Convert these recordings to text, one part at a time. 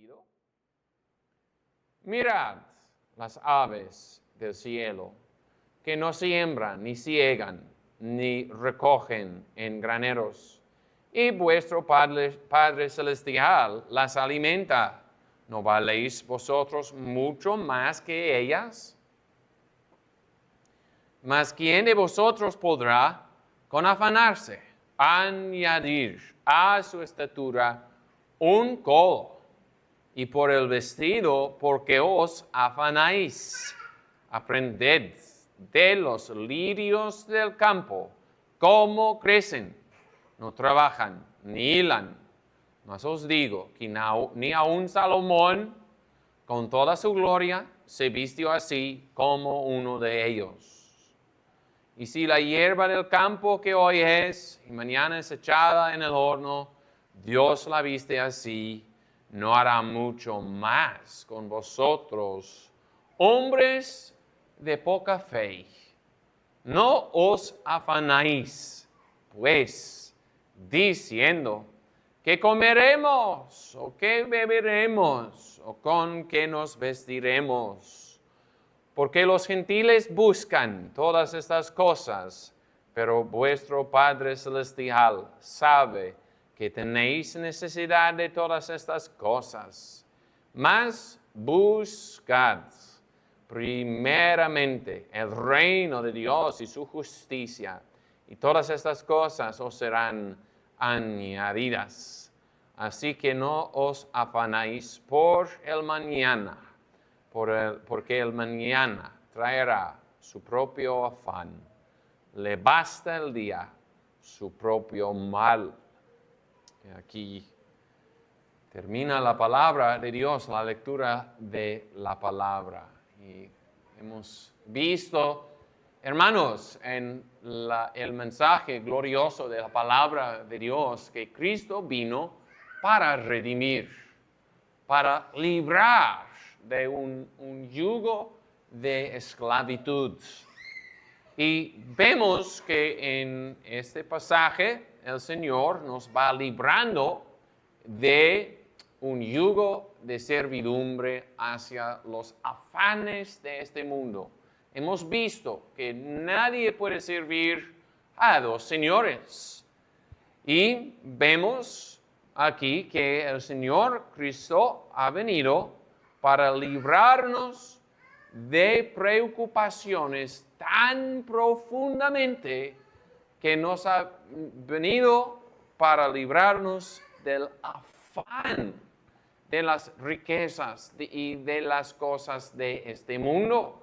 sentido? Mirad las aves del cielo, que no siembran, ni ciegan, ni recogen en graneros, y vuestro Padre Celestial las alimenta. ¿No valéis vosotros mucho más que ellas? Mas ¿quién de vosotros podrá, con afanarse, añadir a su estatura un codo? Y por el vestido, ¿por qué os afanáis? Aprended de los lirios del campo, cómo crecen, no trabajan, ni hilan. Mas os digo que ni aun Salomón, con toda su gloria, se vistió así como uno de ellos. Y si la hierba del campo que hoy es y mañana es echada en el horno, Dios la viste así, no hará mucho más con vosotros, hombres de poca fe. No os afanáis, pues, diciendo, ¿qué comeremos? ¿O qué beberemos? ¿O con qué nos vestiremos? Porque los gentiles buscan todas estas cosas, pero vuestro Padre Celestial sabe que tenéis necesidad de todas estas cosas. Mas buscad primeramente el reino de Dios y su justicia, y todas estas cosas os serán añadidas. Así que no os afanáis por el mañana, porque el mañana traerá su propio afán. Le basta el día su propio mal. Y aquí termina la palabra de Dios, la lectura de la palabra. Y hemos visto, hermanos, en el mensaje glorioso de la palabra de Dios, que Cristo vino para redimir, para librar de un yugo de esclavitud. Y vemos que en este pasaje el Señor nos va librando de un yugo de servidumbre hacia los afanes de este mundo. Hemos visto que nadie puede servir a dos señores. Y vemos aquí que el Señor Cristo ha venido para librarnos de preocupaciones tan profundamente que nos ha venido para librarnos del afán de las riquezas y de las cosas de este mundo.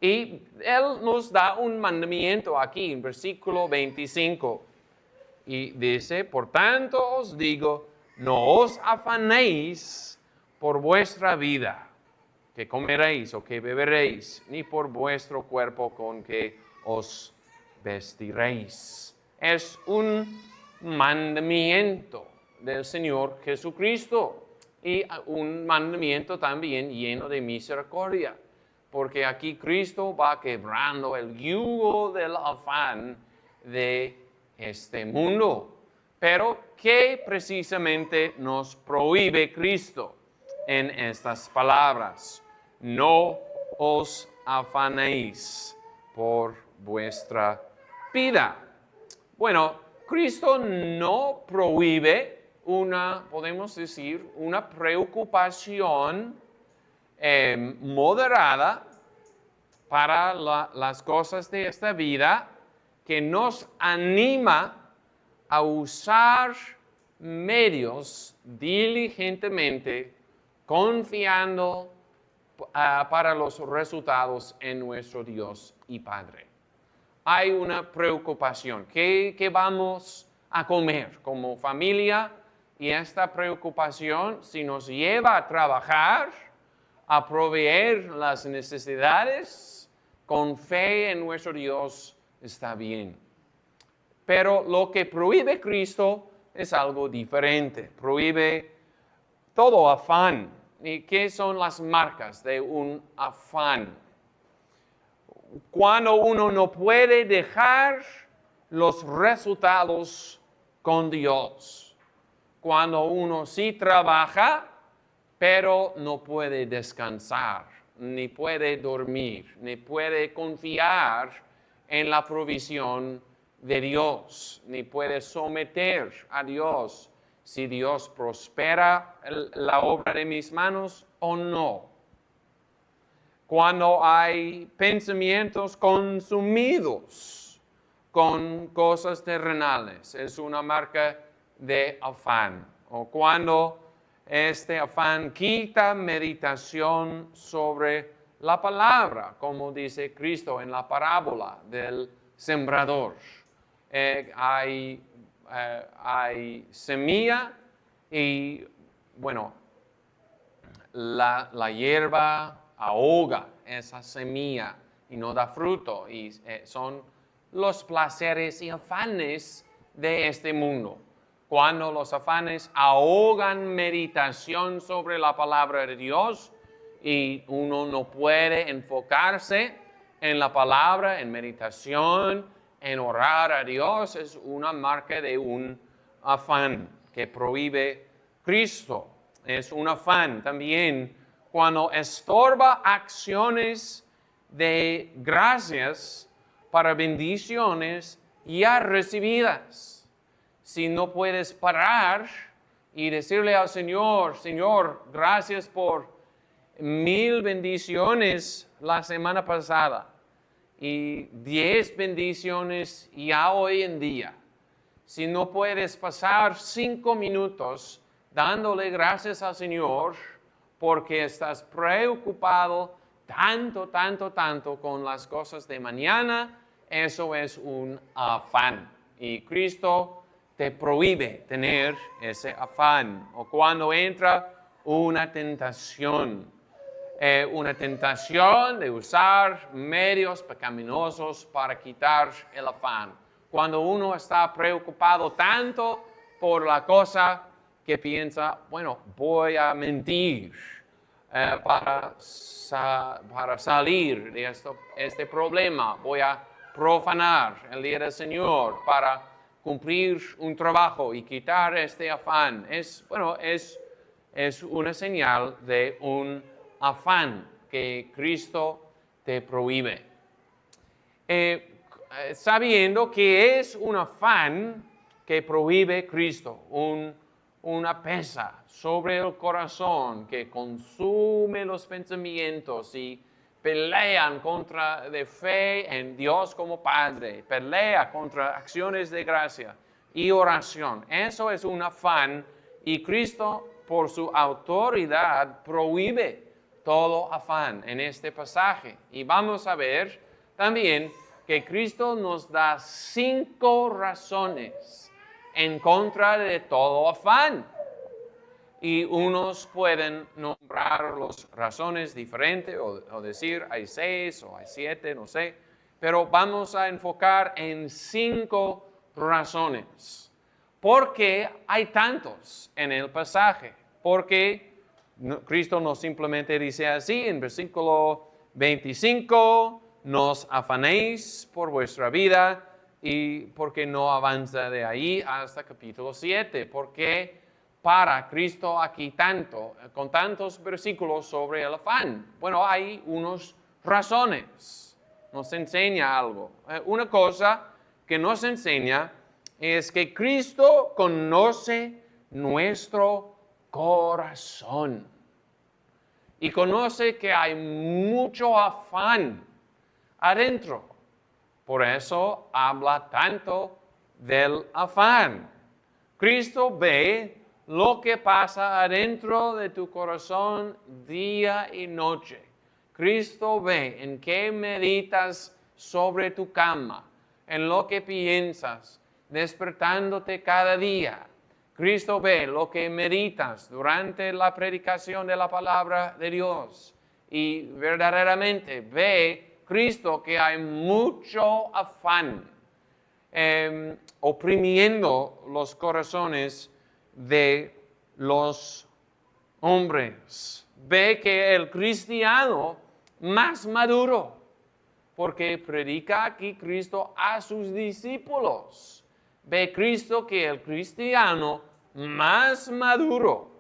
Y Él nos da un mandamiento aquí en versículo 25. Y dice, por tanto os digo, no os afanéis por vuestra vida, que comeréis o que beberéis, ni por vuestro cuerpo con que os vestiréis. Es un mandamiento del Señor Jesucristo y un mandamiento también lleno de misericordia, porque aquí Cristo va quebrando el yugo del afán de este mundo. Pero ¿qué precisamente nos prohíbe Cristo en estas palabras? No os afanéis por vuestra vida. Bueno, Cristo no prohíbe podemos decir, una preocupación moderada para las cosas de esta vida, que nos anima a usar medios diligentemente, confiando para los resultados en nuestro Dios y Padre. Hay una preocupación. ¿Qué vamos a comer como familia? Y esta preocupación, si nos lleva a trabajar, a proveer las necesidades, con fe en nuestro Dios, está bien. Pero lo que prohíbe Cristo es algo diferente. Prohíbe todo afán. ¿Y qué son las marcas de un afán? Cuando uno no puede dejar los resultados con Dios. Cuando uno sí trabaja, pero no puede descansar, ni puede dormir, ni puede confiar en la provisión de Dios, ni puede someter a Dios si Dios prospera la obra de mis manos o no. Cuando hay pensamientos consumidos con cosas terrenales, es una marca de afán. O cuando este afán quita meditación sobre la palabra, como dice Cristo en la parábola del sembrador. Hay semilla y, bueno, la hierba ahoga esa semilla y no da fruto. Y son los placeres y afanes de este mundo. Cuando los afanes ahogan meditación sobre la palabra de Dios y uno no puede enfocarse en la palabra, en meditación, en orar a Dios, es una marca de un afán que prohíbe Cristo. Es un afán también cuando estorba acciones de gracias para bendiciones ya recibidas. Si no puedes parar y decirle al Señor, Señor, gracias por 1000 bendiciones la semana pasada y 10 bendiciones ya hoy en día. Si no puedes pasar 5 minutos dándole gracias al Señor porque estás preocupado tanto con las cosas de mañana, eso es un afán. Y Cristo te prohíbe tener ese afán. O cuando entra una tentación de usar medios pecaminosos para quitar el afán. Cuando uno está preocupado tanto por la cosa que piensa, bueno, voy a mentir para salir de este problema, voy a profanar el día del Señor para cumplir un trabajo y quitar este afán. Es una señal de un afán que Cristo te prohíbe. Sabiendo que es un afán que prohíbe Cristo, una pesa sobre el corazón que consume los pensamientos y pelean contra de fe en Dios como Padre, pelea contra acciones de gracia y oración. Eso es un afán y Cristo por su autoridad prohíbe todo afán en este pasaje. Y vamos a ver también que Cristo nos da 5 razones en contra de todo afán. Y unos pueden nombrar las razones diferentes o decir hay 6 o hay 7, no sé. Pero vamos a enfocar en 5 razones. ¿Por qué hay tantos en el pasaje? Porque Cristo no simplemente dice así en versículo 25, no os afanéis por vuestra vida, y porque no avanza de ahí hasta capítulo 7. Porque para Cristo aquí con tantos versículos sobre el afán. Bueno, hay unas razones. Nos enseña algo. Una cosa que nos enseña es que Cristo conoce nuestro corazón y conoce que hay mucho afán adentro. Por eso habla tanto del afán. Cristo ve lo que pasa adentro de tu corazón día y noche. Cristo ve en qué meditas sobre tu cama, en lo que piensas, despertándote cada día. Cristo ve lo que meditas durante la predicación de la palabra de Dios. Y verdaderamente ve Cristo que hay mucho afán oprimiendo los corazones de los hombres. Ve que el cristiano más maduro, porque predica aquí Cristo a sus discípulos. Ve Cristo que el cristiano más maduro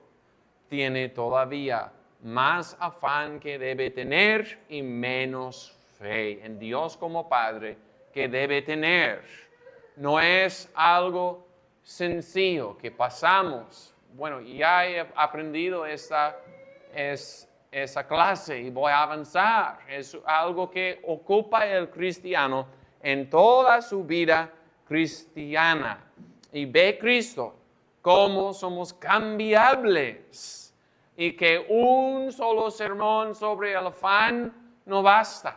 tiene todavía más afán que debe tener y menos fe en Dios como Padre que debe tener. No es algo sencillo que pasamos. Bueno, ya he aprendido esa clase y voy a avanzar. Es algo que ocupa el cristiano en toda su vida cristiana. Y ve Cristo cómo somos cambiables y que un solo sermón sobre el afán no basta.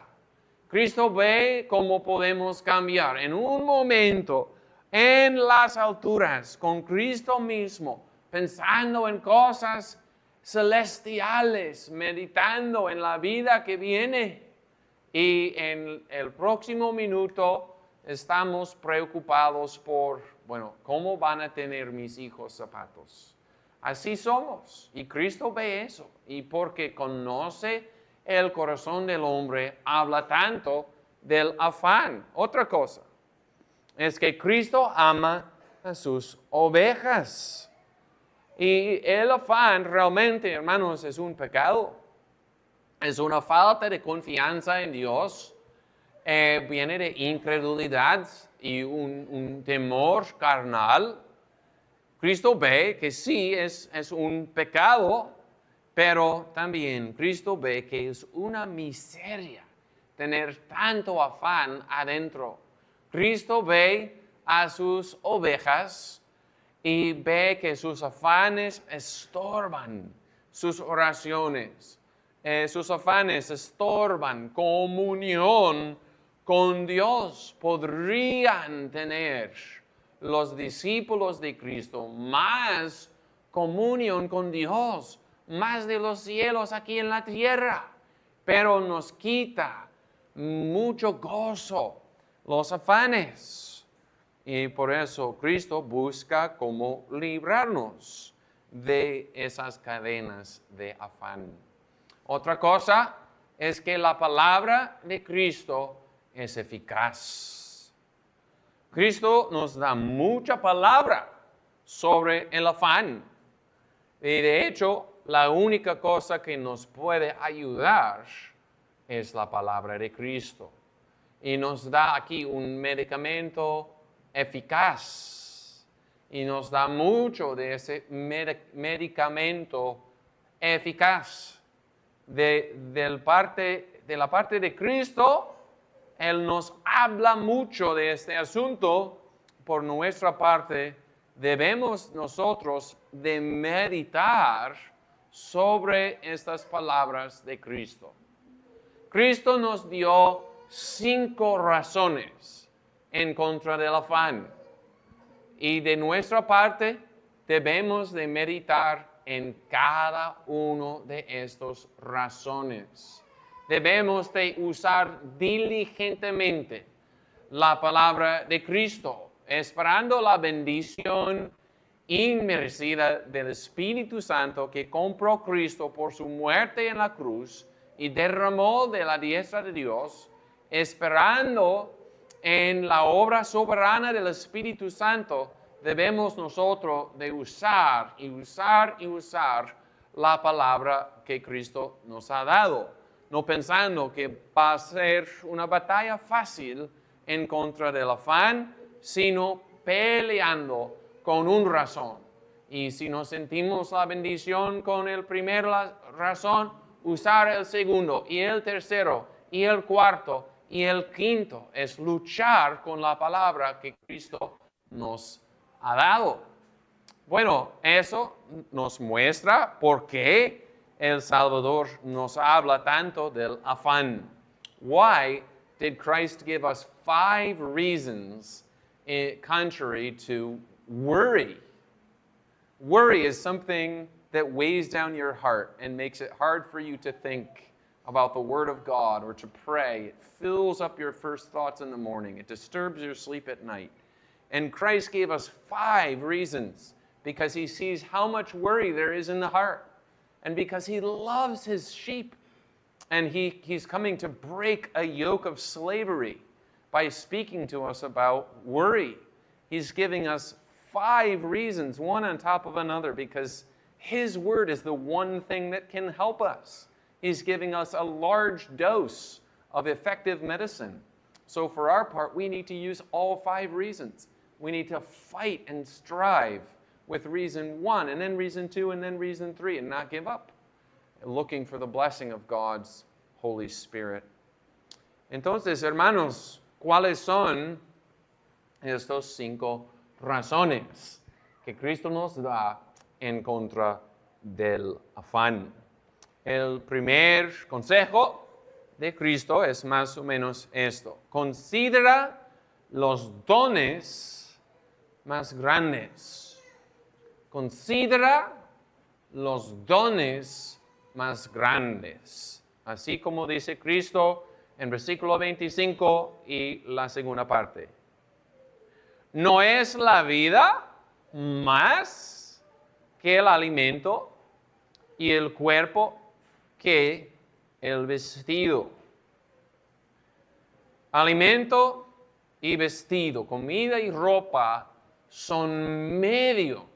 Cristo ve cómo podemos cambiar en un momento, en las alturas, con Cristo mismo, pensando en cosas celestiales, meditando en la vida que viene. Y en el próximo minuto estamos preocupados por, bueno, ¿cómo van a tener mis hijos zapatos? Así somos. Y Cristo ve eso. Y porque conoce el corazón del hombre, habla tanto del afán. Otra cosa es que Cristo ama a sus ovejas. Y el afán realmente, hermanos, es un pecado. Es una falta de confianza en Dios. Viene de incredulidad y un temor carnal. Cristo ve que sí es un pecado, pero también Cristo ve que es una miseria tener tanto afán adentro. Cristo ve a sus ovejas y ve que sus afanes estorban sus oraciones. Sus afanes estorban comunión con Dios. Podrían tener los discípulos de Cristo más comunión con Dios, más de los cielos aquí en la tierra, pero nos quita mucho gozo los afanes. Y por eso Cristo busca cómo librarnos de esas cadenas de afán. Otra cosa es que la palabra de Cristo es eficaz. Cristo nos da mucha palabra sobre el afán. Y de hecho, la única cosa que nos puede ayudar es la palabra de Cristo. Y nos da aquí un medicamento eficaz. Y nos da mucho de ese medicamento eficaz. De la parte de Cristo, Él nos habla mucho de este asunto. Por nuestra parte, debemos nosotros de meditar sobre estas palabras de Cristo. Cristo nos dio 5 razones en contra del afán. Y de nuestra parte, debemos de meditar en cada uno de estas razones. Debemos de usar diligentemente la palabra de Cristo, esperando la bendición inmerecida del Espíritu Santo que compró Cristo por su muerte en la cruz y derramó de la diestra de Dios, esperando en la obra soberana del Espíritu Santo. Debemos nosotros de usar la palabra que Cristo nos ha dado, no pensando que va a ser una batalla fácil en contra del afán, sino peleando con una razón. Y si nos sentimos la bendición con el primer razón, usar el segundo y el tercero y el cuarto y el quinto es luchar con la palabra que Cristo nos ha dado. Bueno, eso nos muestra por qué el Salvador nos habla tanto del afán. Why did Christ give us 5 reasons contrary to worry? Worry is something that weighs down your heart and makes it hard for you to think about the Word of God or to pray. It fills up your first thoughts in the morning. It disturbs your sleep at night. And Christ gave us 5 reasons because he sees how much worry there is in the heart and because he loves his sheep. And he's coming to break a yoke of slavery by speaking to us about worry. He's giving us 5 reasons, one on top of another, because His word is the one thing that can help us. He's giving us a large dose of effective medicine. So for our part, we need to use all 5 reasons. We need to fight and strive with reason 1, and then reason 2, and then reason 3, and not give up, looking for the blessing of God's Holy Spirit. Entonces, hermanos, ¿cuáles son estos 5 razones que Cristo nos da en contra del afán? El primer consejo de Cristo es más o menos esto: considera los dones más grandes. Considera los dones más grandes. Así como dice Cristo en versículo 25 y la segunda parte. ¿No es la vida más que el alimento y el cuerpo que el vestido? Alimento y vestido, comida y ropa son medios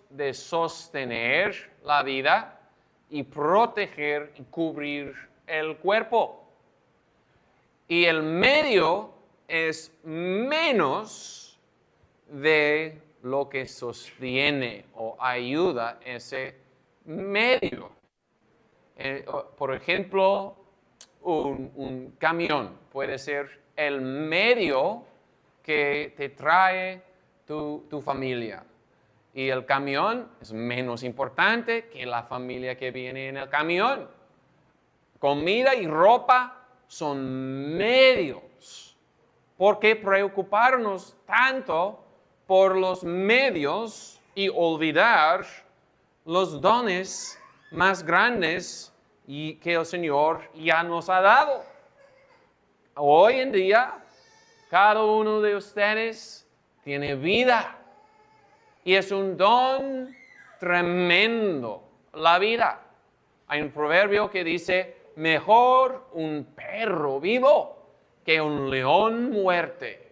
de sostener la vida y proteger y cubrir el cuerpo. Y el medio es menos de lo que sostiene o ayuda ese medio. Por ejemplo, un camión puede ser el medio que te trae tu familia. Y el camión es menos importante que la familia que viene en el camión. Comida y ropa son medios. ¿Por qué preocuparnos tanto por los medios y olvidar los dones más grandes y que el Señor ya nos ha dado? Hoy en día, cada uno de ustedes tiene vida. Y es un don tremendo, la vida. Hay un proverbio que dice, mejor un perro vivo que un león muerte.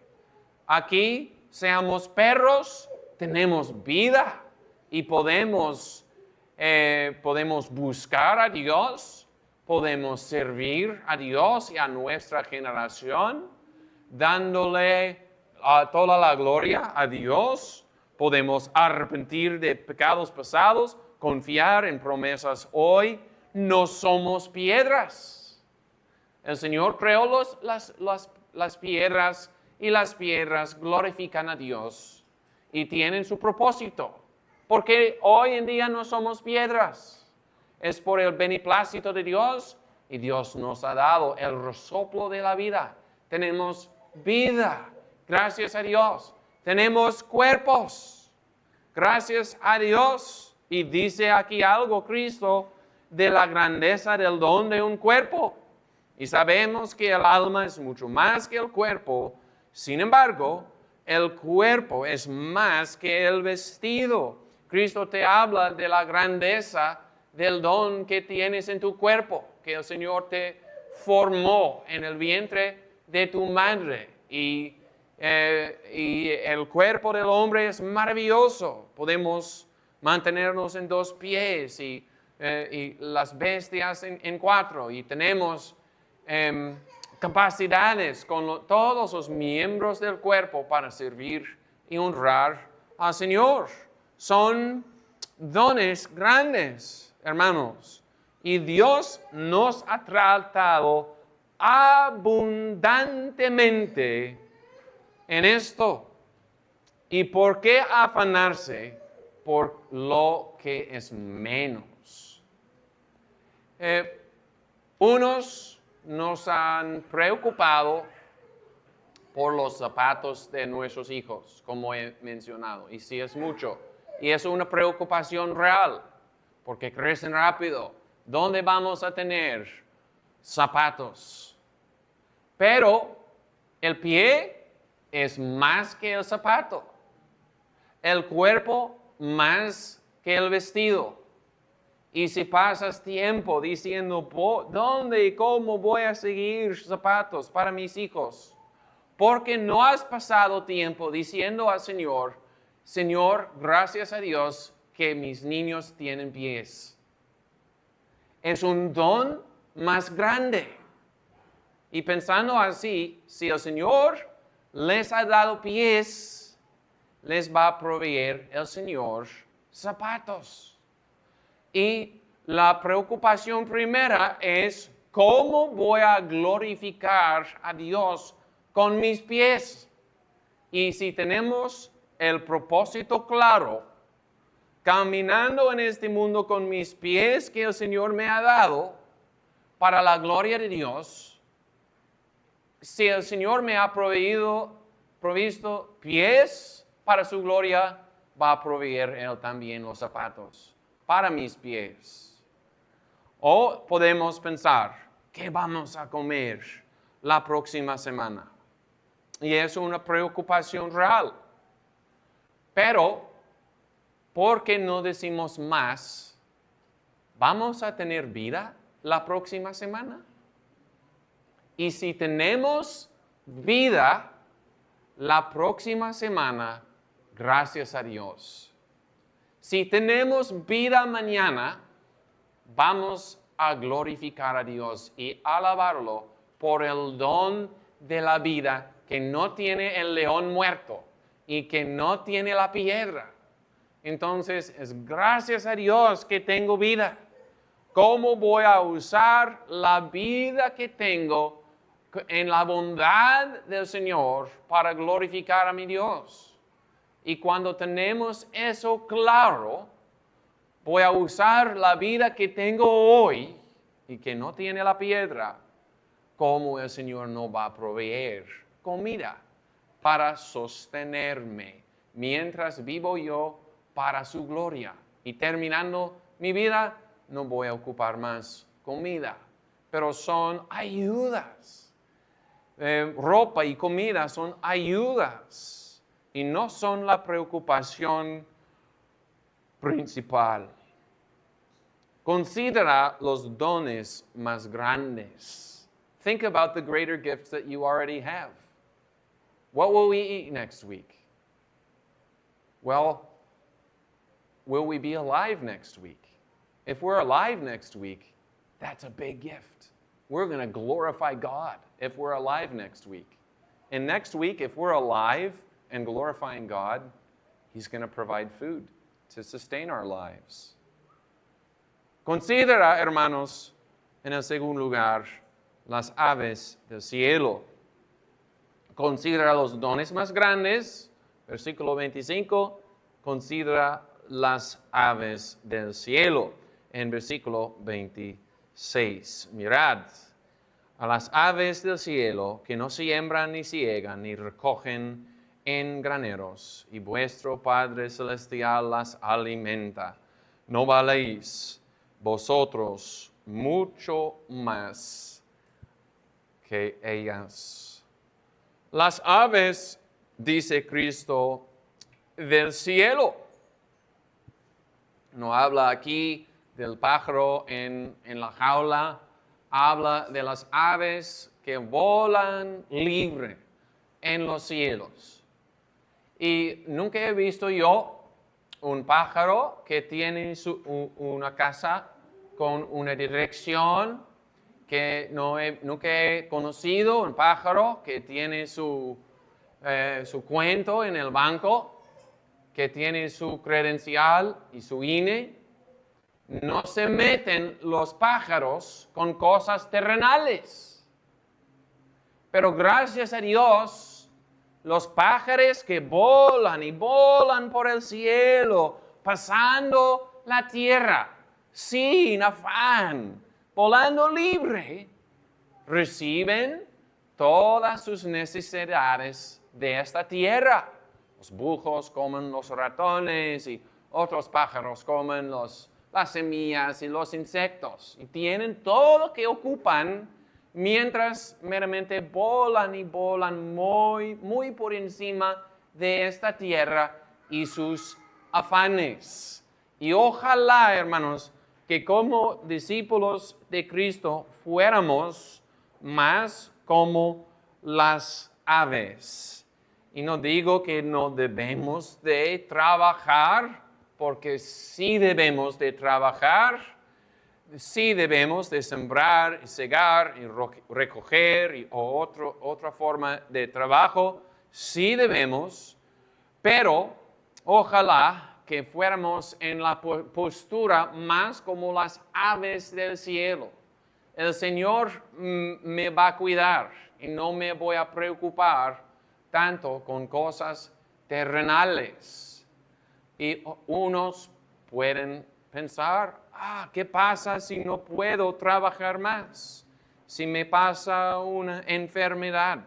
Aquí, seamos perros, tenemos vida y podemos buscar a Dios, podemos servir a Dios y a nuestra generación, dándole toda la gloria a Dios. Podemos arrepentir de pecados pasados, confiar en promesas hoy. No somos piedras. El Señor creó las piedras y las piedras glorifican a Dios y tienen su propósito. Porque hoy en día no somos piedras. Es por el beneplácito de Dios y Dios nos ha dado el resoplo de la vida. Tenemos vida. Gracias a Dios. Tenemos cuerpos, gracias a Dios. Y dice aquí algo Cristo de la grandeza del don de un cuerpo. Y sabemos que el alma es mucho más que el cuerpo. Sin embargo, el cuerpo es más que el vestido. Cristo te habla de la grandeza del don que tienes en tu cuerpo, que el Señor te formó en el vientre de tu madre. Y el cuerpo del hombre es maravilloso. Podemos mantenernos en 2 pies y las bestias en 4. Y tenemos capacidades con todos los miembros del cuerpo para servir y honrar al Señor. Son dones grandes, hermanos. Y Dios nos ha tratado abundantemente en esto. ¿Y por qué afanarse por lo que es menos? Unos nos han preocupado por los zapatos de nuestros hijos, como he mencionado, y sí es mucho. Y es una preocupación real, porque crecen rápido. ¿Dónde vamos a tener zapatos? Pero el pie es más que el zapato, el cuerpo más que el vestido. Y si pasas tiempo diciendo, ¿dónde y cómo voy a seguir zapatos para mis hijos? Porque no has pasado tiempo diciendo al Señor, Señor, gracias a Dios que mis niños tienen pies. Es un don más grande. Y pensando así, si el Señor les ha dado pies, les va a proveer el Señor zapatos. Y la preocupación primera es, ¿cómo voy a glorificar a Dios con mis pies? Y si tenemos el propósito claro, caminando en este mundo con mis pies que el Señor me ha dado para la gloria de Dios, si el Señor me ha provisto pies para su gloria, va a proveer Él también los zapatos para mis pies. O podemos pensar, ¿qué vamos a comer la próxima semana? Y es una preocupación real. Pero, ¿por qué no decimos más? ¿Vamos a tener vida la próxima semana? Y si tenemos vida la próxima semana, gracias a Dios. Si tenemos vida mañana, vamos a glorificar a Dios y alabarlo por el don de la vida que no tiene el león muerto y que no tiene la piedra. Entonces, es gracias a Dios que tengo vida. ¿Cómo voy a usar la vida que tengo en la bondad del Señor para glorificar a mi Dios? Y cuando tenemos eso claro, voy a usar la vida que tengo hoy y que no tiene la piedra, como el Señor no va a proveer comida para sostenerme mientras vivo yo para su gloria. Y terminando mi vida, no voy a ocupar más comida, pero son ayudas. Ropa y comida son ayudas y no son la preocupación principal. Considera los dones más grandes. Think about the greater gifts that you already have. What will we eat next week? Well, will we be alive next week? If we're alive next week, that's a big gift. We're going to glorify God if we're alive next week. And next week, if we're alive and glorifying God, He's going to provide food to sustain our lives. Considera, hermanos, en el segundo lugar, las aves del cielo. Considera los dones más grandes, versículo 25, considera las aves del cielo. En versículo 26, mirad a las aves del cielo que no siembran ni ciegan ni recogen en graneros, y vuestro Padre Celestial las alimenta. ¿No valéis vosotros mucho más que ellas? Las aves, dice Cristo, del cielo. No habla aquí del pájaro en la jaula, habla de las aves que volan libre en los cielos. Y nunca he visto yo un pájaro que tiene una casa con una dirección, que nunca he conocido un pájaro que tiene su cuento en el banco, que tiene su credencial y su INE. No se meten los pájaros con cosas terrenales. Pero gracias a Dios, los pájaros que volan y volan por el cielo, pasando la tierra, sin afán, volando libre, reciben todas sus necesidades de esta tierra. Los búhos comen los ratones y otros pájaros comen las semillas y los insectos. Y tienen todo lo que ocupan mientras meramente volan y volan muy, muy por encima de esta tierra y sus afanes. Y ojalá, hermanos, que como discípulos de Cristo fuéramos más como las aves. Y no digo que no debemos de trabajar, porque sí debemos de trabajar, sí debemos de sembrar y segar y recoger o otra forma de trabajo, sí debemos, pero ojalá que fuéramos en la postura más como las aves del cielo. El Señor me va a cuidar y no me voy a preocupar tanto con cosas terrenales. Y unos pueden pensar, ¿qué pasa si no puedo trabajar más? Si me pasa una enfermedad,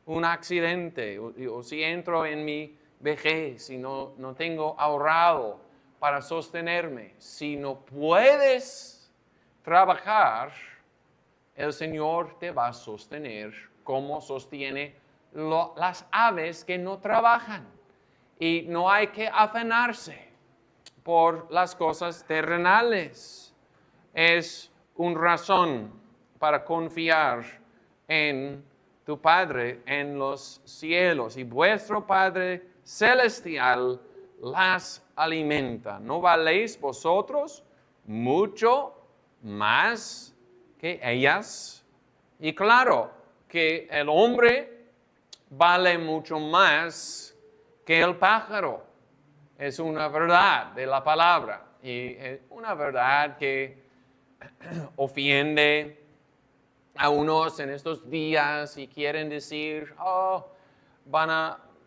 un accidente, o si entro en mi vejez y no tengo ahorrado para sostenerme. Si no puedes trabajar, el Señor te va a sostener como sostiene las aves que no trabajan. Y no hay que afanarse por las cosas terrenales. Es una razón para confiar en tu Padre en los cielos. Y vuestro Padre celestial las alimenta. ¿No valéis vosotros mucho más que ellas? Y claro que el hombre vale mucho más que el pájaro. Es una verdad de la palabra y es una verdad que ofiende a unos en estos días y quieren decir,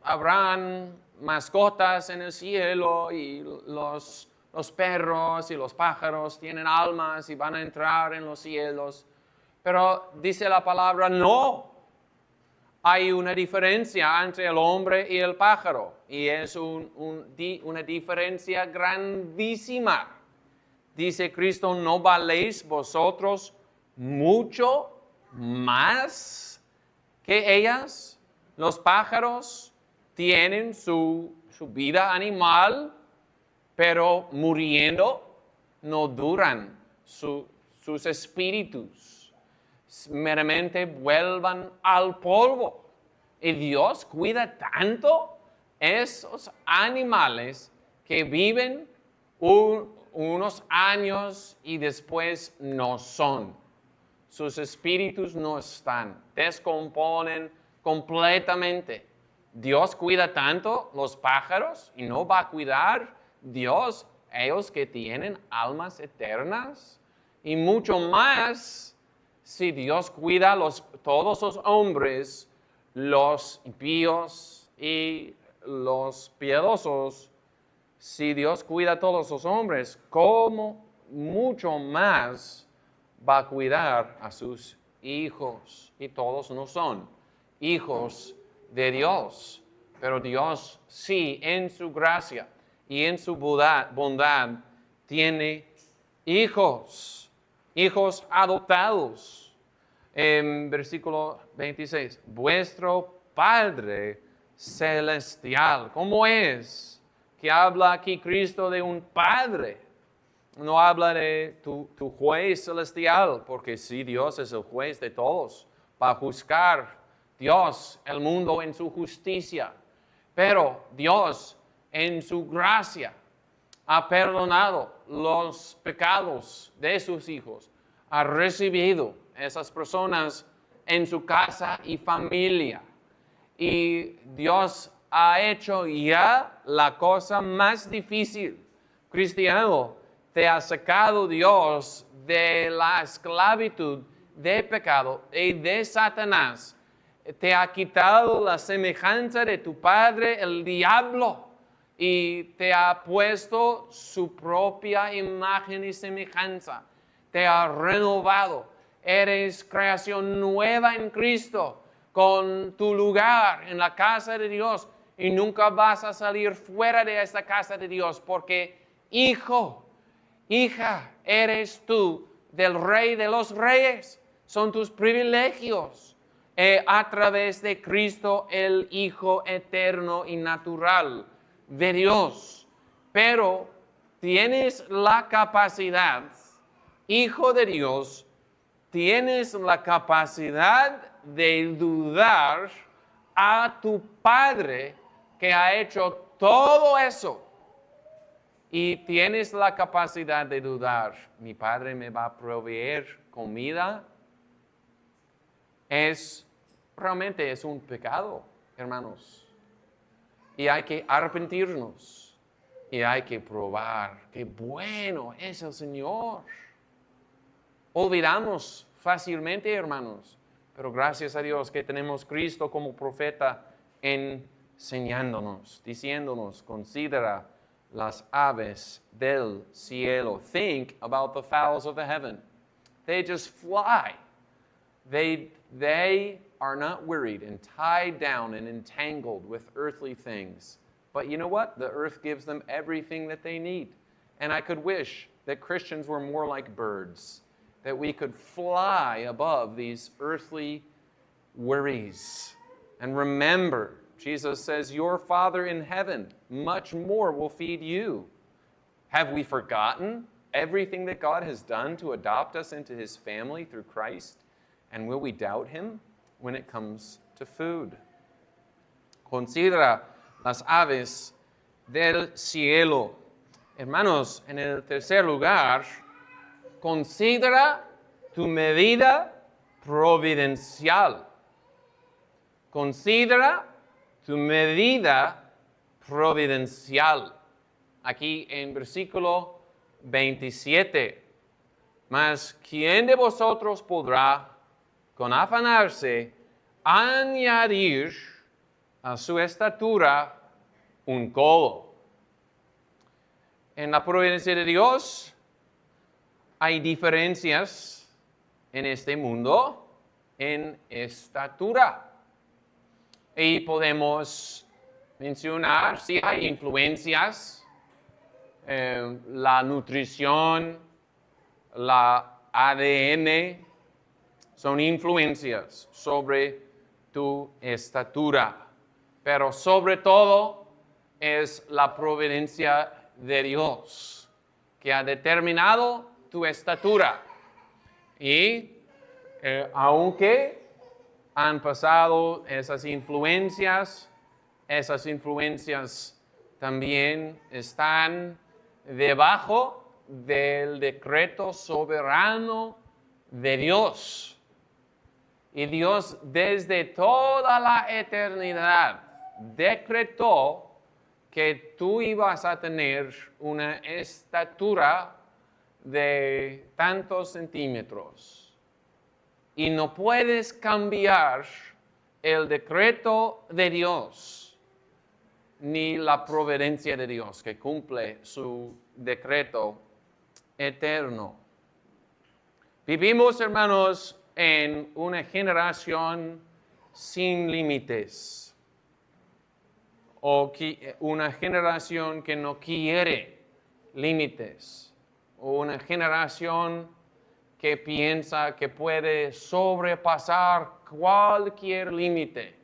habrán mascotas en el cielo y los perros y los pájaros tienen almas y van a entrar en los cielos. Pero dice la palabra, no. Hay una diferencia entre el hombre y el pájaro y es una diferencia grandísima. Dice Cristo, ¿no valéis vosotros mucho más que ellas? Los pájaros tienen su vida animal, pero muriendo no duran sus espíritus. Meramente vuelvan al polvo. Y Dios cuida tanto esos animales que viven unos años y después no son. Sus espíritus no están, descomponen completamente. Dios cuida tanto los pájaros y no va a cuidar Dios ellos que tienen almas eternas y mucho más. Si Dios cuida todos los hombres, los impíos y los piadosos, si Dios cuida a todos los hombres, ¿cómo mucho más va a cuidar a sus hijos? Y todos no son hijos de Dios, pero Dios sí, en su gracia y en su bondad, tiene hijos adoptados. En versículo 26, vuestro Padre celestial. ¿Cómo es que habla aquí Cristo de un Padre? No habla de tu juez celestial, porque sí, Dios es el juez de todos. Va a juzgar Dios el mundo en su justicia. Pero Dios en su gracia ha perdonado los pecados de sus hijos. Ha recibido esas personas en su casa y familia. Y Dios ha hecho ya la cosa más difícil. Cristiano, te ha sacado Dios de la esclavitud de pecado y de Satanás. Te ha quitado la semejanza de tu padre, el diablo, y te ha puesto su propia imagen y semejanza. Te ha renovado. Eres creación nueva en Cristo, con tu lugar en la casa de Dios. Y nunca vas a salir fuera de esta casa de Dios, porque hijo, hija, eres tú del Rey de los Reyes. Son tus privilegios a través de Cristo, el Hijo eterno y natural de Dios. Pero tienes la capacidad, hijo de Dios, tienes la capacidad de dudar a tu Padre que ha hecho todo eso. Y tienes la capacidad de dudar, mi Padre me va a proveer comida. Realmente es un pecado, hermanos. Y hay que arrepentirnos. Y hay que probar qué bueno es el Señor. Olvidamos fácilmente, hermanos. Pero gracias a Dios que tenemos Cristo como profeta enseñándonos, diciéndonos, considera las aves del cielo. Think about the fowls of the heaven. They just fly. They are not worried and tied down and entangled with earthly things. But you know what? The earth gives them everything that they need. And I could wish that Christians were more like birds, that we could fly above these earthly worries. And remember, Jesus says, your Father in heaven much more will feed you. Have we forgotten everything that God has done to adopt us into his family through Christ? And will we doubt him when it comes to food? Considera las aves del cielo. Hermanos, en el tercer lugar, considera tu medida providencial. Considera tu medida providencial. Aquí en versículo 27. Mas, ¿quién de vosotros podrá, con afanarse, añadir a su estatura un codo? En la providencia de Dios hay diferencias en este mundo en estatura. Y podemos mencionar si hay influencias, la nutrición, la ADN, son influencias sobre tu estatura. Pero sobre todo es la providencia de Dios que ha determinado tu estatura. Y aunque han pasado esas influencias también están debajo del decreto soberano de Dios. Y Dios desde toda la eternidad decretó que tú ibas a tener una estatura de tantos centímetros. Y no puedes cambiar el decreto de Dios, ni la providencia de Dios que cumple su decreto eterno. Vivimos, hermanos, en una generación sin límites. O una generación que no quiere límites. O una generación que piensa que puede sobrepasar cualquier límite.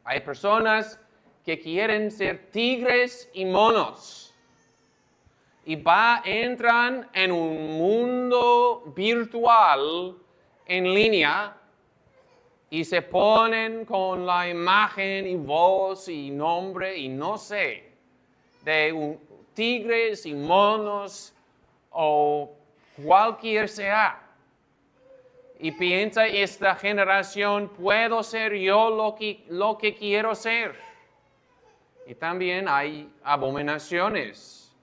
Hay personas que quieren ser tigres y monos. Y entran en un mundo virtual en línea y se ponen con la imagen y voz y nombre y no sé de tigres y monos o cualquier sea. Y piensa, esta generación, puedo ser yo lo que quiero ser. Y también hay abominaciones.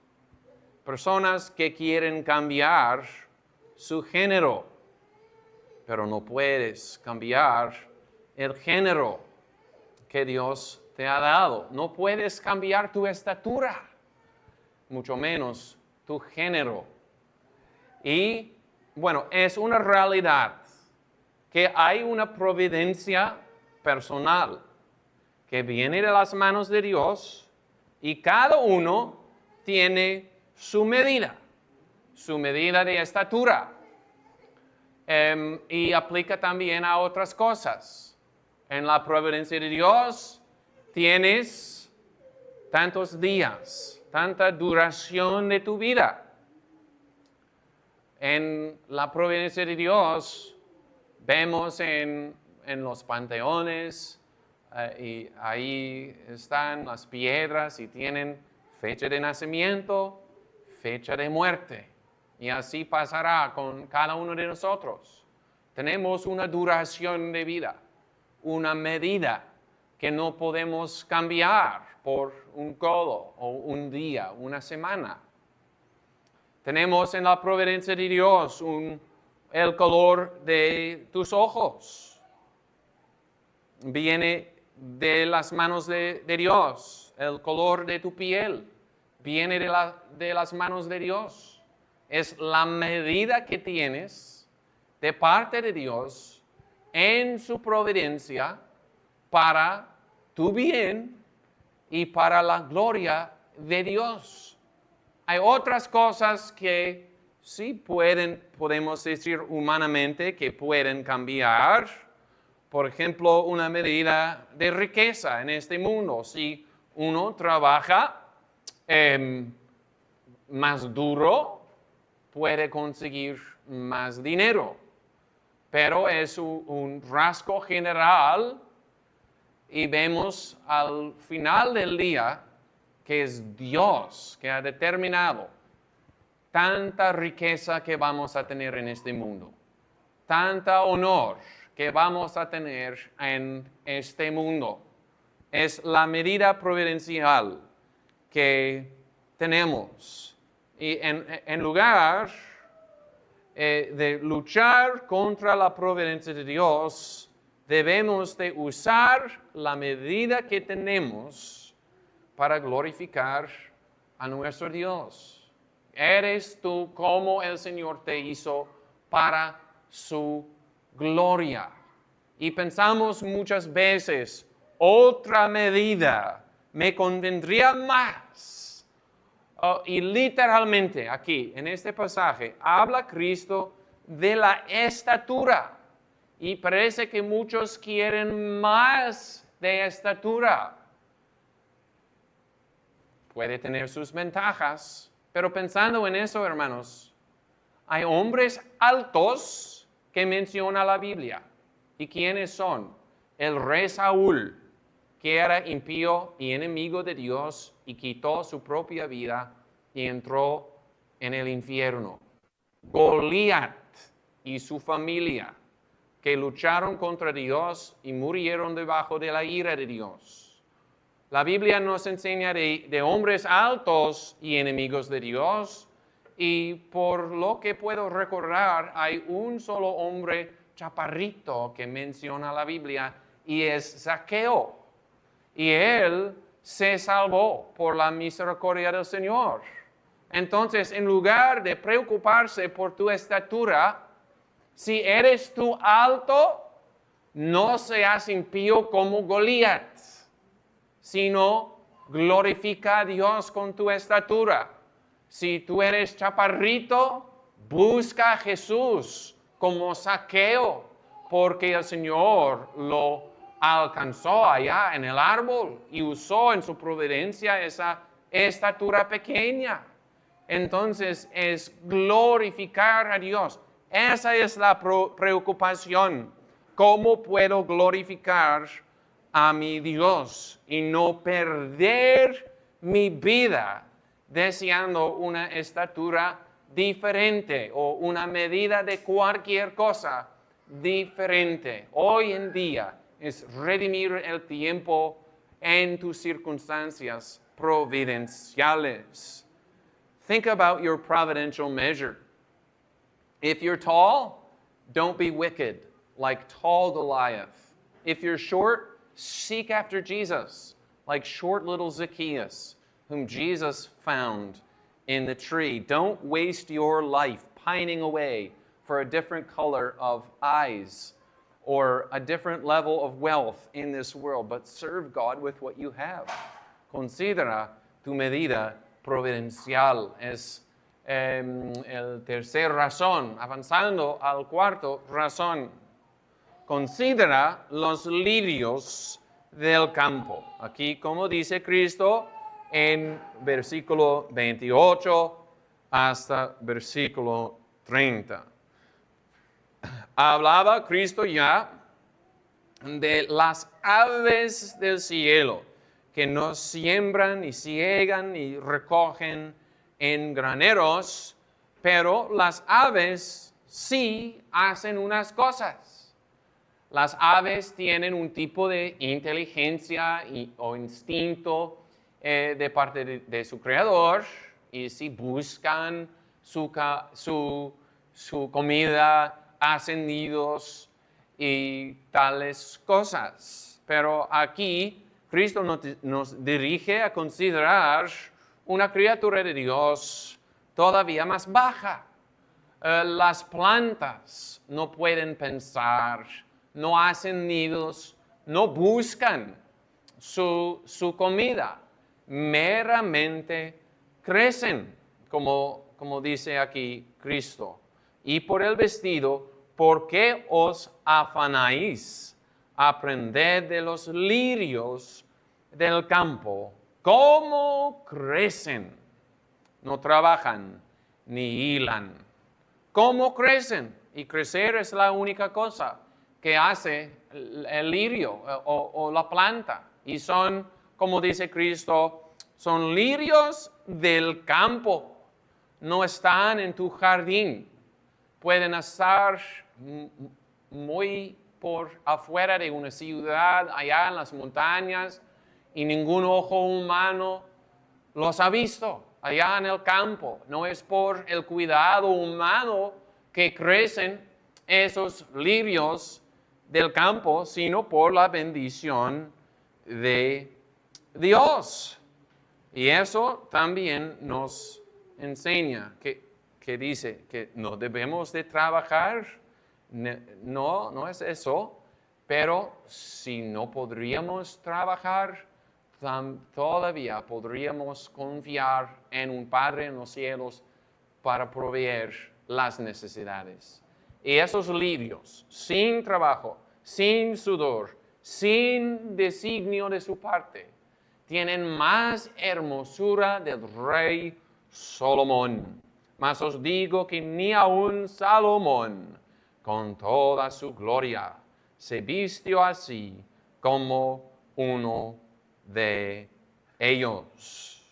Personas que quieren cambiar su género. Pero no puedes cambiar el género que Dios te ha dado. No puedes cambiar tu estatura, mucho menos tu género. Y bueno, es una realidad que hay una providencia personal que viene de las manos de Dios y cada uno tiene su medida de estatura. Y aplica también a otras cosas. En la providencia de Dios tienes tantos días, tanta duración de tu vida. En la providencia de Dios vemos en en los panteones y ahí están las piedras y tienen fecha de nacimiento, fecha de muerte. Y así pasará con cada uno de nosotros. Tenemos una duración de vida, una medida que no podemos cambiar por un codo o un día, una semana. Tenemos en la providencia de Dios el color de tus ojos. Viene de las manos de Dios. El color de tu piel viene de las manos de Dios. Es la medida que tienes de parte de Dios en su providencia para tu bien y para la gloria de Dios. Hay otras cosas que sí podemos decir humanamente que pueden cambiar. Por ejemplo, una medida de riqueza en este mundo. Si uno trabaja más duro, puede conseguir más dinero. Pero es un rasgo general y vemos al final del día que es Dios que ha determinado tanta riqueza que vamos a tener en este mundo, tanta honor que vamos a tener en este mundo. Es la medida providencial que tenemos. Y en lugar de luchar contra la providencia de Dios, debemos de usar la medida que tenemos para glorificar a nuestro Dios. Eres tú como el Señor te hizo para su gloria. Y pensamos muchas veces, otra medida me convendría más. Y literalmente aquí, en este pasaje, habla Cristo de la estatura. Y parece que muchos quieren más de estatura. Puede tener sus ventajas, pero pensando en eso, hermanos, hay hombres altos que menciona la Biblia. ¿Y quiénes son? El rey Saúl, que era impío y enemigo de Dios y quitó su propia vida y entró en el infierno. Goliat y su familia, que lucharon contra Dios y murieron debajo de la ira de Dios. La Biblia nos enseña de hombres altos y enemigos de Dios, y por lo que puedo recordar, hay un solo hombre chaparrito que menciona la Biblia, y es Zaqueo. Y él se salvó por la misericordia del Señor. Entonces, en lugar de preocuparse por tu estatura, si eres tú alto, no seas impío como Goliat, sino glorifica a Dios con tu estatura. Si tú eres chaparrito, busca a Jesús como Zaqueo, porque el Señor lo alcanzó allá en el árbol y usó en su providencia esa estatura pequeña. Entonces es glorificar a Dios. Esa es la preocupación. ¿Cómo puedo glorificar a mi Dios y no perder mi vida deseando una estatura diferente o una medida de cualquier cosa diferente? Hoy en día es redimir el tiempo en tus circunstancias providenciales. Think about your providential measure. If you're tall, don't be wicked, like tall Goliath. If you're short, seek after Jesus, like short little Zacchaeus, whom Jesus found in the tree. Don't waste your life pining away for a different color of eyes or a different level of wealth in this world, but serve God with what you have. Considera tu medida providencial. Es el tercer razón. Avanzando al cuarto razón. Considera los lirios del campo. Aquí, como dice Cristo, en versículo 28 hasta versículo 30. Hablaba Cristo ya de las aves del cielo, que no siembran, ni ciegan, ni recogen en graneros, pero las aves sí hacen unas cosas. Las aves tienen un tipo de inteligencia o instinto de parte de su creador, y si buscan su comida, hacen nidos y tales cosas. Pero aquí Cristo nos dirige a considerar una criatura de Dios todavía más baja. Las plantas no pueden pensar, no hacen nidos, no buscan su comida, meramente crecen, como dice aquí Cristo. Y por el vestido, ¿por qué os afanáis? Aprended de los lirios del campo, cómo crecen, no trabajan ni hilan. ¿Cómo crecen? Y crecer es la única cosa que hace el lirio o la planta. Y son, como dice Cristo, son lirios del campo. No están en tu jardín. Pueden estar muy por afuera de una ciudad, allá en las montañas, y ningún ojo humano los ha visto allá en el campo. No es por el cuidado humano que crecen esos lirios del campo, sino por la bendición de Dios. Y eso también nos enseña que dice que no debemos de trabajar. No es eso, pero si no podríamos trabajar, todavía podríamos confiar en un Padre en los cielos para proveer las necesidades. Y esos lirios, sin trabajo, sin sudor, sin designio de su parte, tienen más hermosura del rey Salomón. Mas os digo que ni aun Salomón, con toda su gloria, se vistió así como uno de ellos.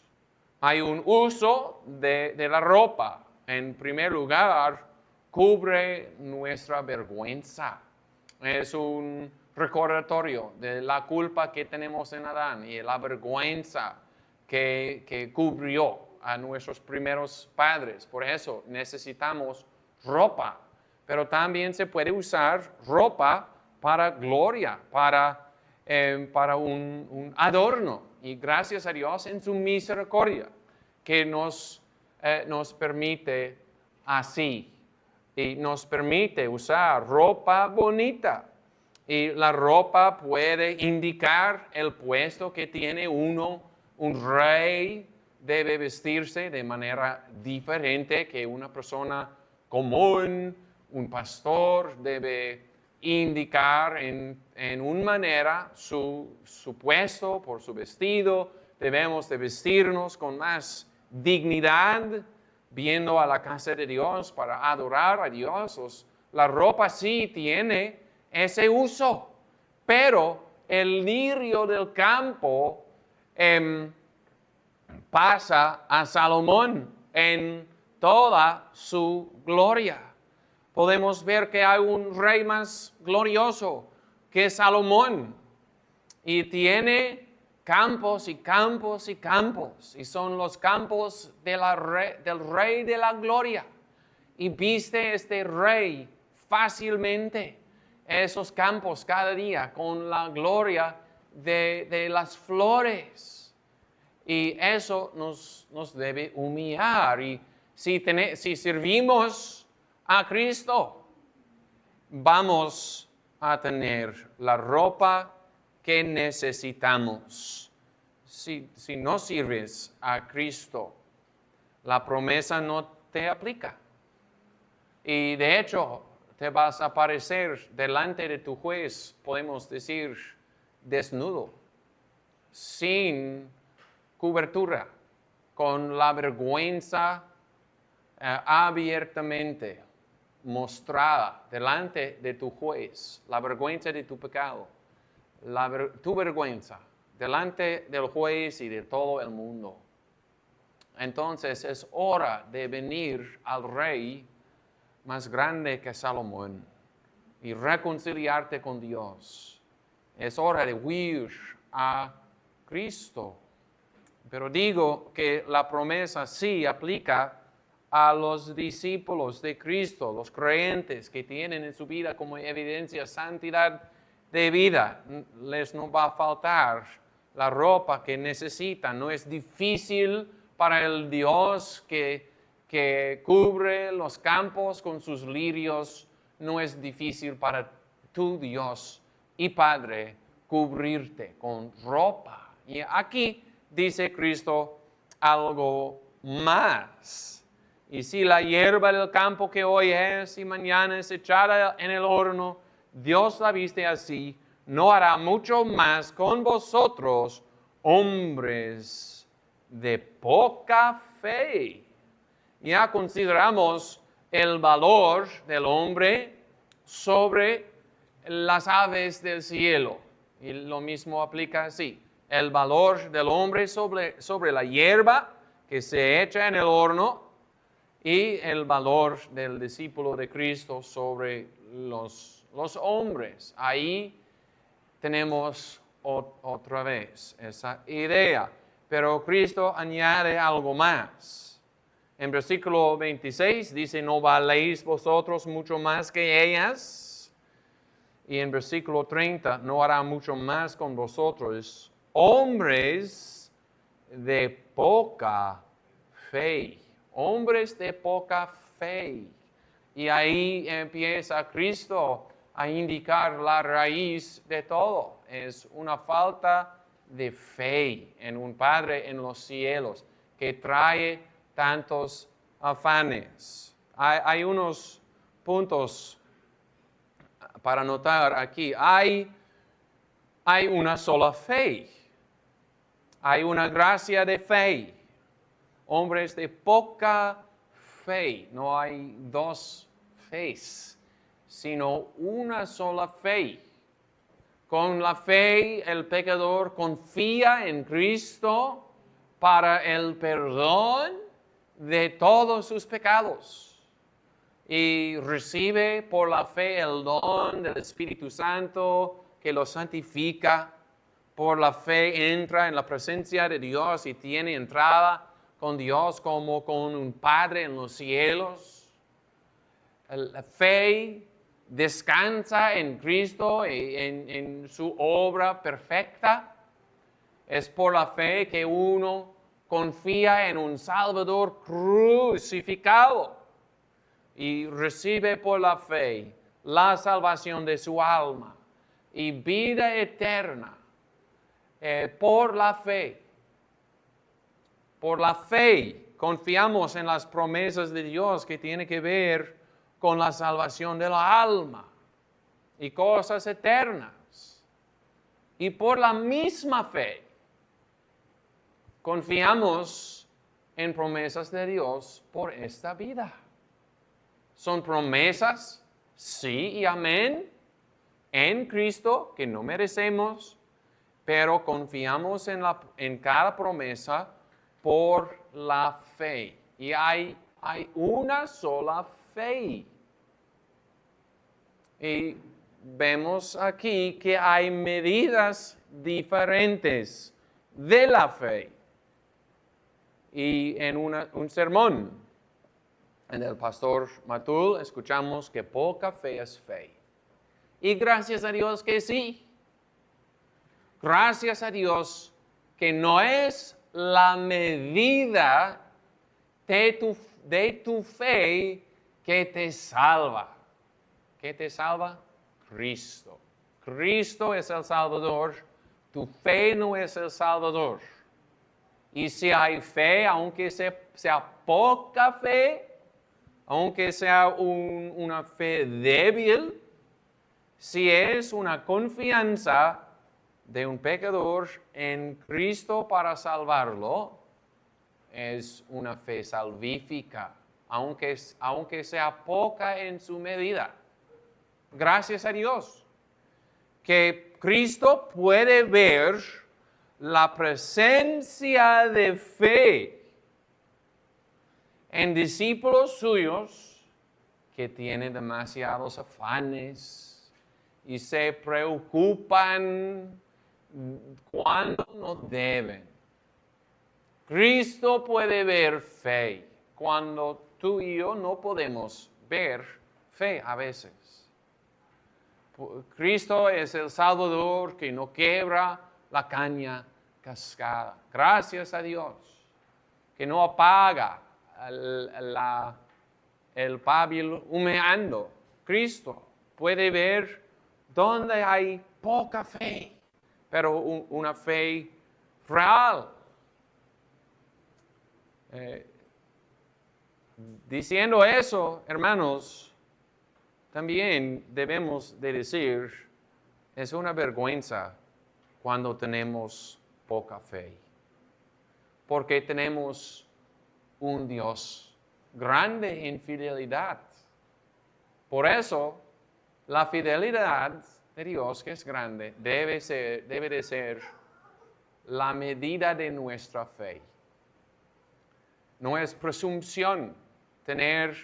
Hay un uso de la ropa. En primer lugar, cubre nuestra vergüenza. Es un recordatorio de la culpa que tenemos en Adán y la vergüenza que cubrió a nuestros primeros padres. Por eso necesitamos ropa, pero también se puede usar ropa para gloria, para un adorno. Y gracias a Dios en su misericordia que nos permite así. Y nos permite usar ropa bonita. Y la ropa puede indicar el puesto que tiene uno. Un rey debe vestirse de manera diferente que una persona común. Un pastor debe indicar en una manera su puesto por su vestido. Debemos de vestirnos con más dignidad, viendo a la casa de Dios para adorar a Dios. La ropa sí tiene ese uso, pero el lirio del campo pasa a Salomón en toda su gloria. Podemos ver que hay un rey más glorioso que Salomón y tiene campos y campos y campos, y son los campos del rey de la gloria. Y viste este rey fácilmente esos campos cada día con la gloria de las flores. Y eso nos debe humillar. Y si servimos a Cristo, vamos a tener la ropa que necesitamos. Si no sirves a Cristo, la promesa no te aplica. Y de hecho, te vas a aparecer delante de tu juez, podemos decir, desnudo, sin cobertura, con la vergüenza abiertamente mostrada delante de tu juez, la vergüenza de tu pecado. tu vergüenza delante del juez y de todo el mundo. Entonces es hora de venir al rey más grande que Salomón y reconciliarte con Dios. Es hora de huir a Cristo. Pero digo que la promesa sí aplica a los discípulos de Cristo, los creyentes que tienen en su vida como evidencia santidad de vida. Les no va a faltar la ropa que necesitan. No es difícil para el Dios que cubre los campos con sus lirios. No es difícil para tu Dios y Padre cubrirte con ropa. Y aquí dice Cristo algo más. Y si la hierba del campo que hoy es y mañana es echada en el horno, Dios la viste así, no hará mucho más con vosotros, hombres de poca fe. Ya consideramos el valor del hombre sobre las aves del cielo. Y lo mismo aplica así. El valor del hombre sobre la hierba que se echa en el horno y el valor del discípulo de Cristo sobre los hombres. Ahí tenemos otra vez esa idea. Pero Cristo añade algo más. En versículo 26 dice, ¿no valéis vosotros mucho más que ellas? Y en versículo 30, no hará mucho más con vosotros, hombres de poca fe. Hombres de poca fe. Y ahí empieza Cristo a indicar la raíz de todo. Es una falta de fe en un Padre en los cielos que trae tantos afanes. Hay unos puntos para notar aquí. Hay una sola fe. Hay una gracia de fe. Hombres de poca fe. No hay dos fees, sino una sola fe. Con la fe el pecador confía en Cristo para el perdón de todos sus pecados y recibe por la fe el don del Espíritu Santo que lo santifica. Por la fe entra en la presencia de Dios y tiene entrada con Dios como con un Padre en los cielos. La fe descansa en Cristo y en su obra perfecta. Es por la fe que uno confía en un Salvador crucificado y recibe por la fe la salvación de su alma y vida eterna por la fe. Por la fe confiamos en las promesas de Dios que tienen que ver con la salvación de la alma y cosas eternas. Y por la misma fe confiamos en promesas de Dios por esta vida. Son promesas, sí y amén, en Cristo que no merecemos, pero confiamos en cada promesa por la fe. Y hay una sola fe. Y vemos aquí que hay medidas diferentes de la fe. Y en un sermón en el pastor Matul escuchamos que poca fe es fe. Y gracias a Dios que sí. Gracias a Dios que no es la medida de tu fe que te salva. ¿Qué te salva? Cristo. Cristo es el Salvador. Tu fe no es el Salvador. Y si hay fe, aunque sea poca fe, aunque sea una fe débil, si es una confianza de un pecador en Cristo para salvarlo, es una fe salvífica, aunque sea poca en su medida. Gracias a Dios. que Cristo puede ver la presencia de fe en discípulos suyos que tienen demasiados afanes y se preocupan cuando no deben. Cristo puede ver fe cuando tú y yo no podemos ver fe a veces. Cristo es el Salvador que no quiebra la caña cascada. Gracias a Dios, que no apaga el pábilo humeando. Cristo puede ver donde hay poca fe, pero una fe real. Diciendo eso, hermanos, también debemos de decir, es una vergüenza cuando tenemos poca fe, porque tenemos un Dios grande en fidelidad. Por eso, la fidelidad de Dios, que es grande, debe de ser la medida de nuestra fe. No es presunción tener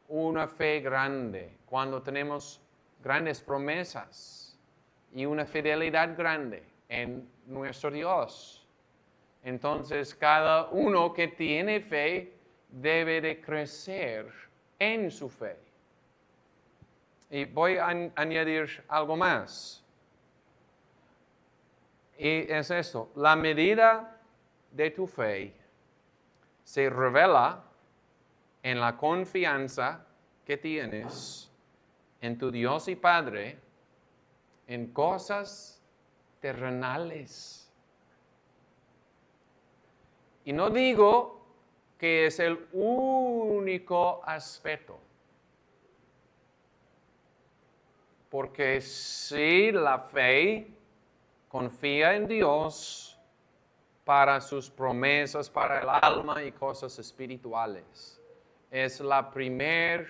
una fe grande cuando tenemos grandes promesas y una fidelidad grande en nuestro Dios. Entonces, cada uno que tiene fe debe de crecer en su fe. Y voy a añadir algo más. Y es esto, la medida de tu fe se revela en la confianza que tienes en tu Dios y Padre en cosas terrenales. Y no digo que es el único aspecto, porque si la fe confía en Dios para sus promesas, para el alma y cosas espirituales, es la primera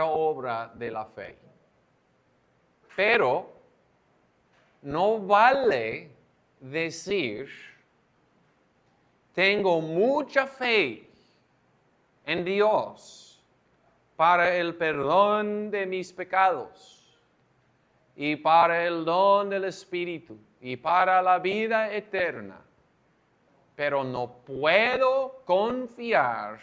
obra de la fe. Pero no vale decir, tengo mucha fe en Dios para el perdón de mis pecados y para el don del Espíritu y para la vida eterna, pero no puedo confiar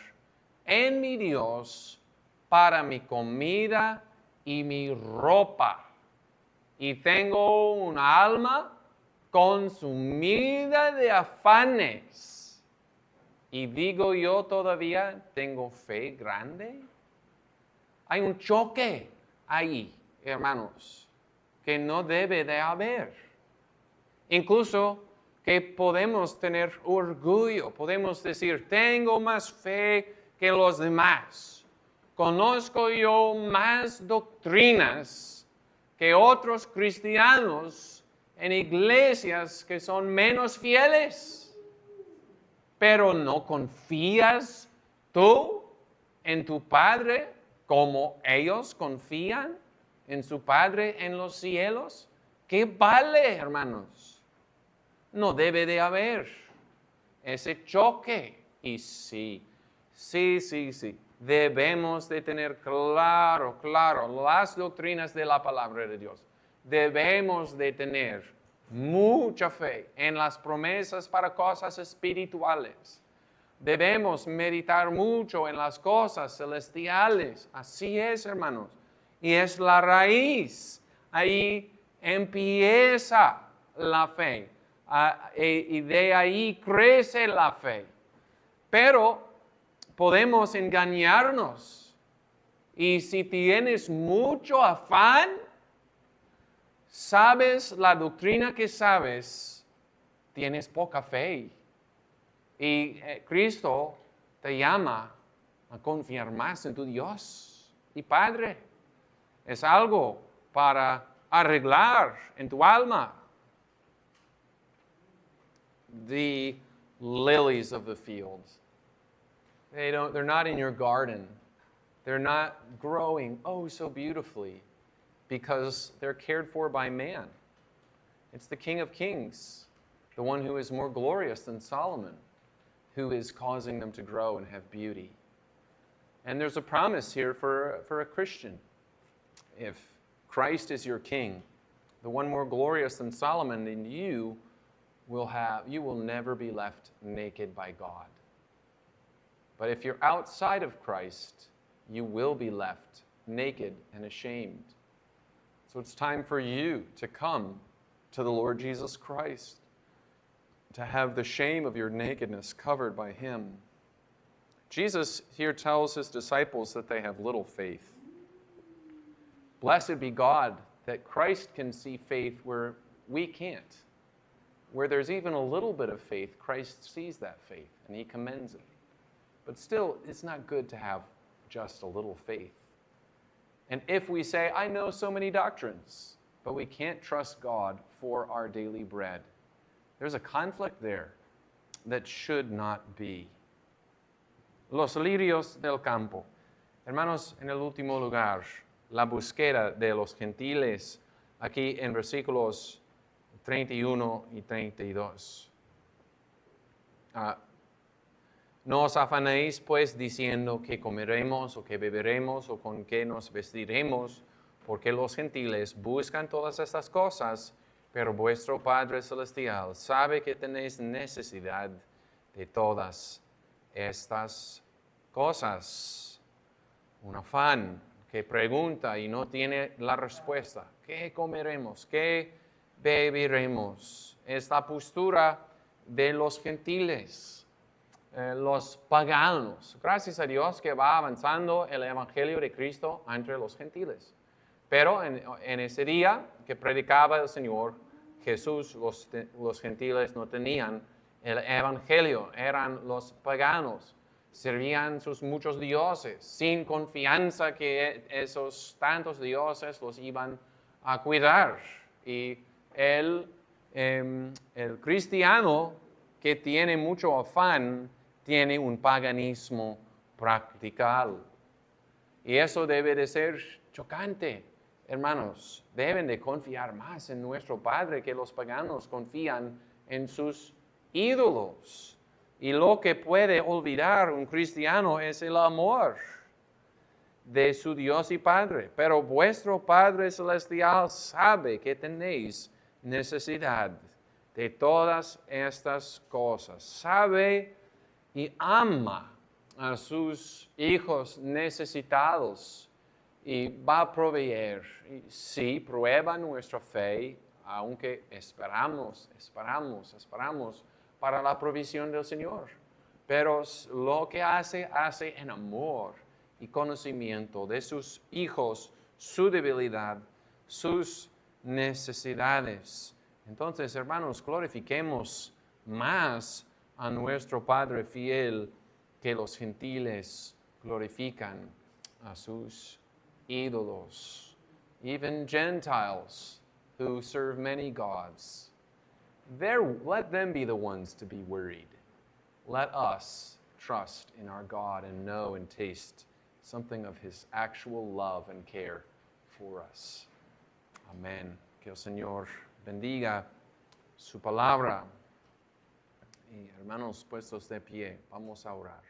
en mi Dios para mi comida y mi ropa. Y tengo un alma consumida de afanes. Y digo yo todavía, ¿tengo fe grande? Hay un choque ahí, hermanos, que no debe de haber. Incluso que podemos tener orgullo, podemos decir, tengo más fe que los demás. Conozco yo más doctrinas que otros cristianos en iglesias que son menos fieles. Pero ¿no confías tú en tu Padre como ellos confían en su Padre en los cielos? ¿Qué vale, hermanos? No debe de haber ese choque. Y sí, debemos de tener claro las doctrinas de la palabra de Dios. Debemos de tener mucha fe en las promesas para cosas espirituales. Debemos meditar mucho en las cosas celestiales. Así es, hermanos. Y es la raíz. Ahí empieza la fe. Y de ahí crece la fe. Pero podemos engañarnos. Y si tienes mucho afán, sabes la doctrina que sabes, tienes poca fe. Y Cristo te llama a confiar más en tu Dios y Padre. Es algo para arreglar en tu alma. The lilies of the field. They're not in your garden. They're not growing, oh, so beautifully, because they're cared for by man. It's the King of Kings, the one who is more glorious than Solomon, who is causing them to grow and have beauty. And there's a promise here for a Christian. If Christ is your king, the one more glorious than Solomon, then you will never be left naked by God. But if you're outside of Christ, you will be left naked and ashamed. So it's time for you to come to the Lord Jesus Christ, to have the shame of your nakedness covered by him. Jesus here tells his disciples that they have little faith. Blessed be God that Christ can see faith where we can't. Where there's even a little bit of faith, Christ sees that faith and he commends it. But still, it's not good to have just a little faith. And if we say, I know so many doctrines, but we can't trust God for our daily bread, there's a conflict there that should not be. Los lirios del campo. Hermanos, en el último lugar, la búsqueda de los gentiles, aquí en versículos 31 y 32. No os afanéis pues diciendo que comeremos o que beberemos o con qué nos vestiremos, porque los gentiles buscan todas estas cosas, pero vuestro Padre Celestial sabe que tenéis necesidad de todas estas cosas. Un afán que pregunta y no tiene la respuesta. ¿Qué comeremos? ¿Qué beberemos? Es la postura de los gentiles. Los paganos. Gracias a Dios que va avanzando el Evangelio de Cristo entre los gentiles. Pero en ese día que predicaba el Señor, Jesús, los gentiles no tenían el Evangelio, eran los paganos. Servían sus muchos dioses, sin confianza que esos tantos dioses los iban a cuidar. Y el cristiano que tiene mucho afán, tiene un paganismo practical. Y eso debe de ser chocante. Hermanos, deben de confiar más en nuestro Padre que los paganos confían en sus ídolos. Y lo que puede olvidar un cristiano es el amor de su Dios y Padre. Pero vuestro Padre Celestial sabe que tenéis necesidad de todas estas cosas. Sabe y ama a sus hijos necesitados y va a proveer. Y sí, prueba nuestra fe, aunque esperamos para la provisión del Señor. Pero lo que hace en amor y conocimiento de sus hijos, su debilidad, sus necesidades. Entonces, hermanos, glorifiquemos más a nuestro Padre fiel que los gentiles glorifican a sus ídolos. Even Gentiles who serve many gods. Let them be the ones to be worried. Let us trust in our God and know and taste something of his actual love and care for us. Amén. Que el Señor bendiga su palabra. Y hermanos puestos de pie, vamos a orar.